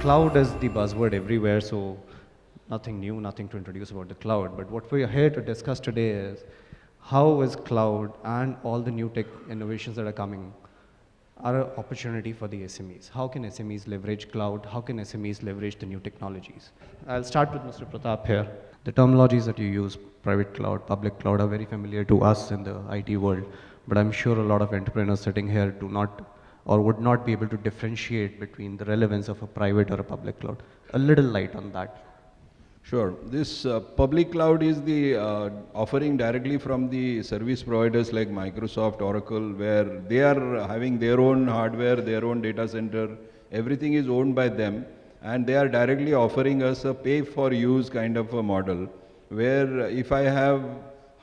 cloud is the buzzword everywhere, so nothing new, nothing to introduce about the cloud. But what we are here to discuss today is how is cloud and all the new tech innovations that are coming are an opportunity for the SMEs. How can SMEs leverage cloud? How can SMEs leverage the new technologies? I'll start with Mr. Pratap here. The terminologies that you use, private cloud, public cloud, are very familiar to us in the IT world, but I'm sure a lot of entrepreneurs sitting here do not or would not be able to differentiate between the relevance of a private or a public cloud. A little light on that. Sure. This public cloud is the offering directly from the service providers like Microsoft, Oracle, where they are having their own hardware, their own data center. Everything is owned by them, and they are directly offering us a pay-for-use kind of a model, where if I have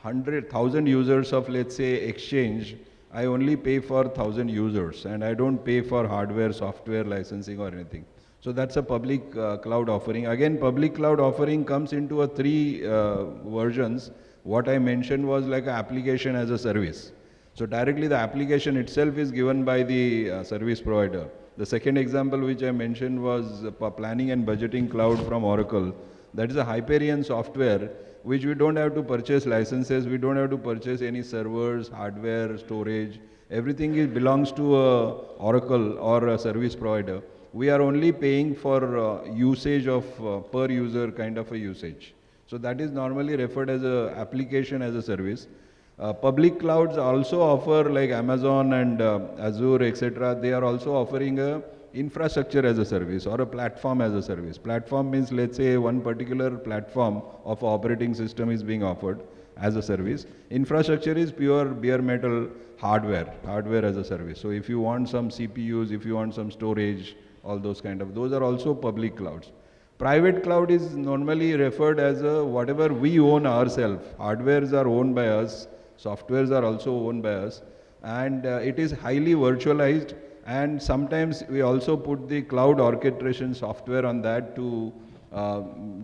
100,000 users of, let's say, Exchange, I only pay for 1,000 users, and I don't pay for hardware, software licensing or anything. So that's a public cloud offering. Again, public cloud offering comes into three versions. What I mentioned was like an application as a service. So directly the application itself is given by the service provider. The second example which I mentioned was planning and budgeting cloud from Oracle. That is a Hyperion software which we don't have to purchase licenses, we don't have to purchase any servers, hardware, storage. Everything belongs to Oracle or a service provider. We are only paying for usage of per user kind of a usage. So that is normally referred as a application as a service. Public clouds also offer, like Amazon and Azure, etc. They are also offering a infrastructure as a service or a platform as a service. Platform means, let's say, one particular platform of operating system is being offered as a service. Infrastructure is pure bare metal hardware as a service. So if you want some CPUs, if you want some storage, all those those are also public clouds. Private cloud is normally referred as whatever we own ourselves. Hardwares are owned by us, softwares are also owned by us, and it is highly virtualized, and sometimes we also put the cloud orchestration software on that to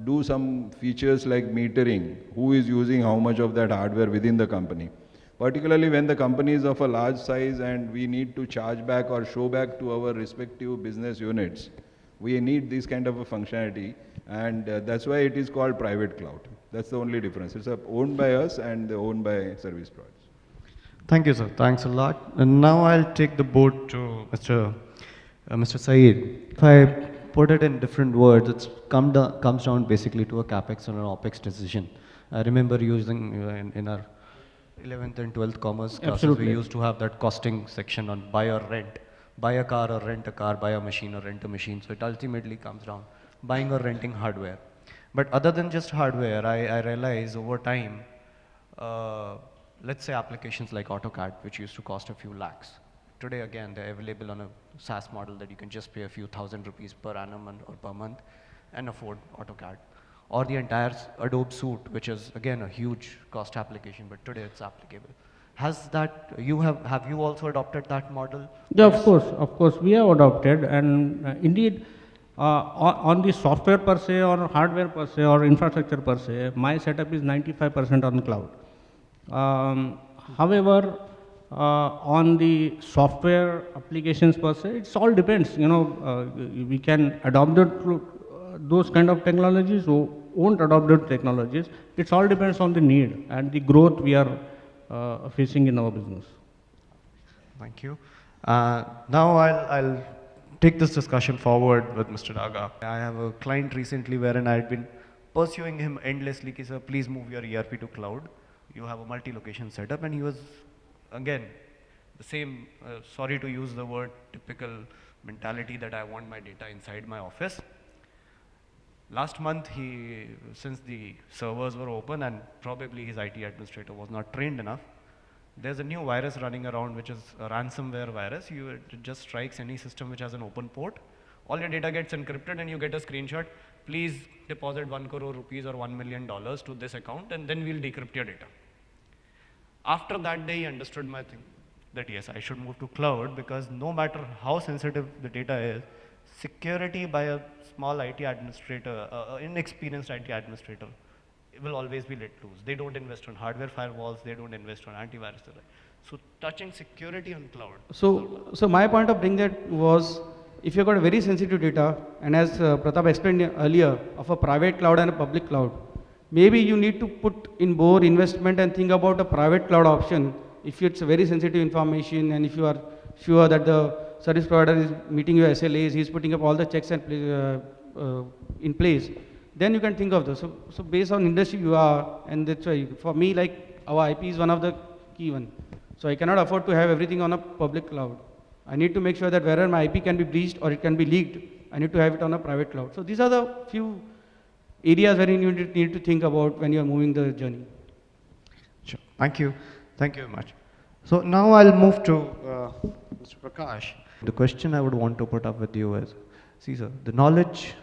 do some features like metering, who is using how much of that hardware within the company. Particularly when the company is of a large size and we need to charge back or show back to our respective business units, we need this kind of a functionality, and that's why it is called private cloud. That's the only difference. It's owned by us and owned by service providers. Thank you, sir. Thanks a lot. And now I'll take the board to Mr. Saeed. If I put it in different words, it comes down basically to a capex and an opex decision. I remember using in our 11th and 12th commerce classes, we used to have that costing section on buy or rent. Buy a car or rent a car, buy a machine or rent a machine. So it ultimately comes down buying or renting hardware. But other than just hardware, I realize over time, let's say applications like AutoCAD, which used to cost a few lakhs. Today again, they're available on a SaaS model that you can just pay a few thousand rupees per annum or per month and afford AutoCAD. Or the entire Adobe suite, which is again a huge cost application, but today it's applicable. Have you also adopted that model? Yeah, of course, we have adopted, and indeed, on the software per se, or hardware per se, or infrastructure per se, my setup is 95% on cloud. However, on the software applications per se, it all depends. We can adopt those kind of technologies, or won't adopt those technologies. It all depends on the need and the growth we are facing in our business. Thank you. Now I'll take this discussion forward with Mr. Daga. I have a client recently wherein I had been pursuing him endlessly, sir, please move your ERP to cloud. You have a multi-location setup, and he was, again, the same, sorry to use the word, typical mentality that I want my data inside my office. Last month, since the servers were open and probably his IT administrator was not trained enough, there's a new virus running around which is a ransomware virus. It just strikes any system which has an open port. All your data gets encrypted and you get a screenshot. Please deposit 1 crore rupees or $1 million to this account and then we'll decrypt your data. After that day, he understood my thing, that yes, I should move to cloud because no matter how sensitive the data is, security by a small IT administrator, inexperienced IT administrator, will always be let loose. They don't invest on hardware firewalls, they don't invest on antivirus. So touching security on cloud. So my point of bringing that was, if you've got a very sensitive data, and as Pratap explained earlier, of a private cloud and a public cloud, maybe you need to put in more investment and think about a private cloud option if it's very sensitive information and if you are sure that the service provider is meeting your SLAs, he's putting up all the checks and in place, then you can think of this. So based on industry you are, and that's why for me, like our IP is one of the key one. So I cannot afford to have everything on a public cloud. I need to make sure that wherever my IP can be breached or it can be leaked, I need to have it on a private cloud. So these are the few areas where you need to think about when you are moving the journey. Sure. Thank you. Thank you very much. So now I'll move to Mr. Prakash. The question I would want to put up with you is, see sir, the knowledge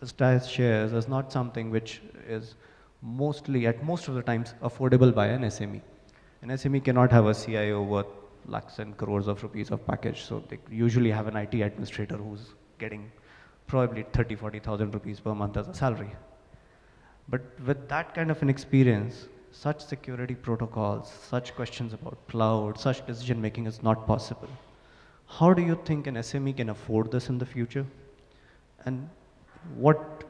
the STAS shares is not something which is mostly, at most of the times, affordable by an SME. An SME cannot have a CIO worth lakhs and crores of rupees of package, so they usually have an IT administrator who's getting probably 30-40,000 rupees per month as a salary. But with that kind of an experience, such security protocols, such questions about cloud, such decision making is not possible. How do you think an SME can afford this in the future? And what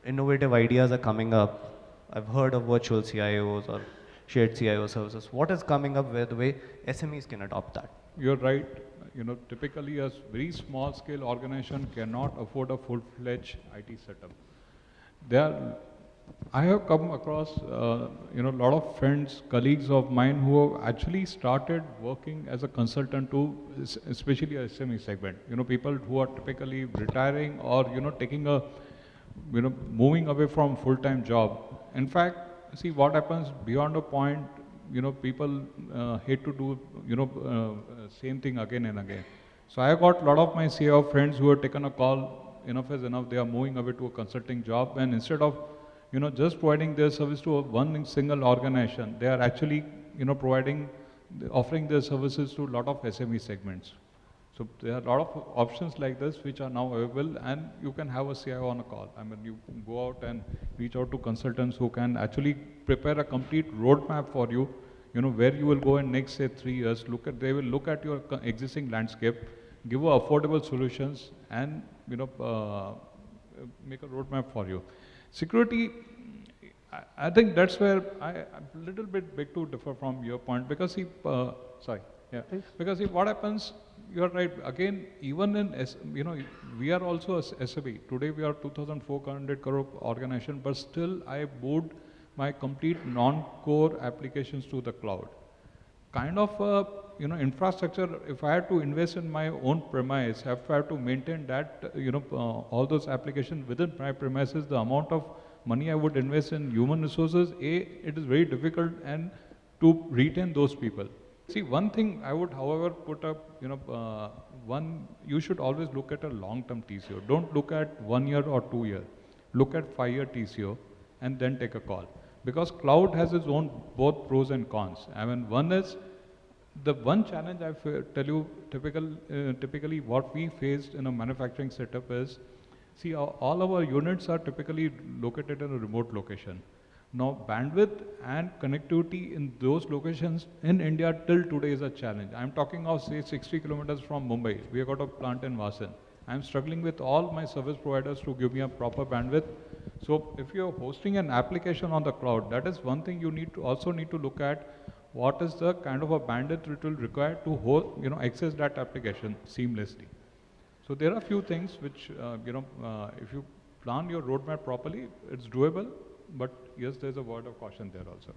innovative ideas are coming up? I've heard of virtual CIOs or shared CIO services. What is coming up where the way SMEs can adopt that? You're right. Typically a very small scale organization cannot afford a full-fledged IT setup. I have come across, a lot of friends, colleagues of mine who have actually started working as a consultant to, especially a SME segment. People who are typically retiring or, taking a, moving away from full-time job. In fact, see what happens beyond a point, people hate to do, same thing again and again. So I got a lot of my CIO friends who have taken a call, enough is enough, they are moving away to a consulting job, and instead of just providing their service to one single organization, they are actually, offering their services to a lot of SME segments. So there are a lot of options like this which are now available, and you can have a CIO on a call. I mean, you go out and reach out to consultants who can actually prepare a complete roadmap for you, where you will go in next, say, 3 years. They will look at your existing landscape, give you affordable solutions, and make a roadmap for you. Security, I think that's where I'm a little bit big to differ from your point, because because see what happens, you're right, again, even in, we are also a SME. Today we are 2,400 crore organization, but still I moved my complete non-core applications to the cloud. Kind of, infrastructure, if I had to invest in my own premise, if I have to maintain that, all those applications within my premises, the amount of money I would invest in human resources, it is very difficult and to retain those people. See, one thing I would, however, put up, you should always look at a long-term TCO. Don't look at 1 year or 2 year. Look at 5-year TCO and then take a call. Because cloud has its own both pros and cons. I mean, one is, the one challenge I tell you, typically what we faced in a manufacturing setup is, see, all our units are typically located in a remote location. Now, bandwidth and connectivity in those locations in India till today is a challenge. I'm talking of, say, 60 kilometers from Mumbai. We have got a plant in Vasan. I'm struggling with all my service providers to give me a proper bandwidth. So if you're hosting an application on the cloud, that is one thing you also need to look at. What is the kind of a bandwidth it will require to access that application seamlessly. So there are a few things which, if you plan your roadmap properly, it's doable. But yes, there's a word of caution there also.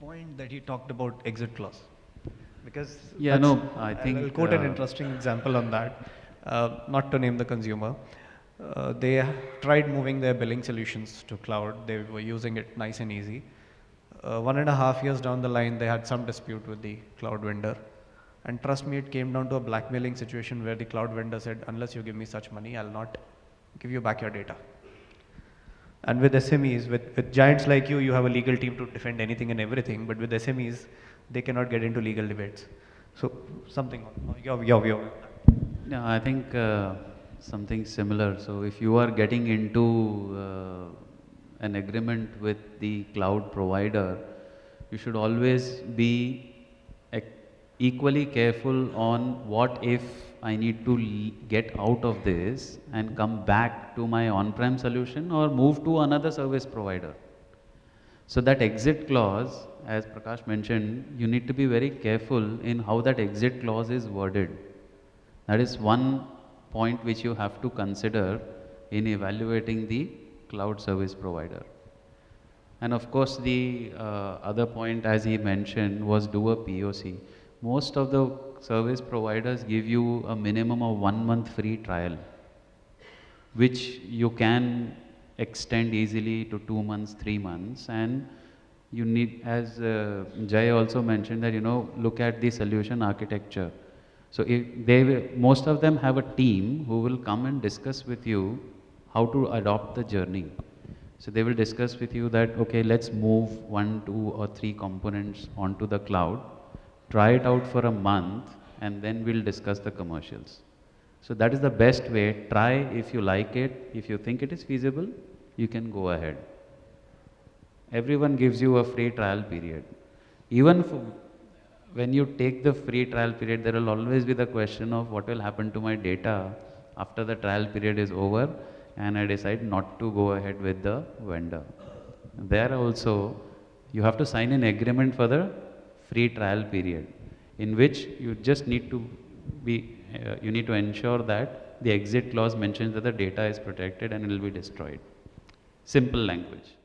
Point that he talked about exit clause, because I think I'll quote an interesting example on that. Not to name the consumer, they tried moving their billing solutions to cloud. They were using it nice and easy. 1.5 years down the line, they had some dispute with the cloud vendor. And trust me, it came down to a blackmailing situation where the cloud vendor said, unless you give me such money, I'll not give you back your data. And with SMEs, with giants like you, you have a legal team to defend anything and everything, but with SMEs, they cannot get into legal debates. So something, your Yeah, I think something similar. So if you are getting into an agreement with the cloud provider, you should always be equally careful on what if I need to get out of this and come back to my on-prem solution or move to another service provider. So that exit clause, as Prakash mentioned, you need to be very careful in how that exit clause is worded. That is one point which you have to consider in evaluating the cloud service provider. And of course, the other point, as he mentioned, was do a POC. Most of the service providers give you a minimum of 1 month free trial, which you can extend easily to 2 months, 3 months. And you need, as Jay also mentioned, that, you know, look at the solution architecture. So if most of them have a team who will come and discuss with you how to adopt the journey. So they will discuss with you that, okay, let's move 1, 2 or 3 components onto the cloud, try it out for a month, and then we'll discuss the commercials. So that is the best way. Try if you like it. If you think it is feasible, you can go ahead. Everyone gives you a free trial period. Even when you take the free trial period, there will always be the question of what will happen to my data after the trial period is over and I decide not to go ahead with the vendor. There also, you have to sign an agreement for the free trial period, in which you just need to be, you need to ensure that the exit clause mentions that the data is protected and it will be destroyed. Simple language.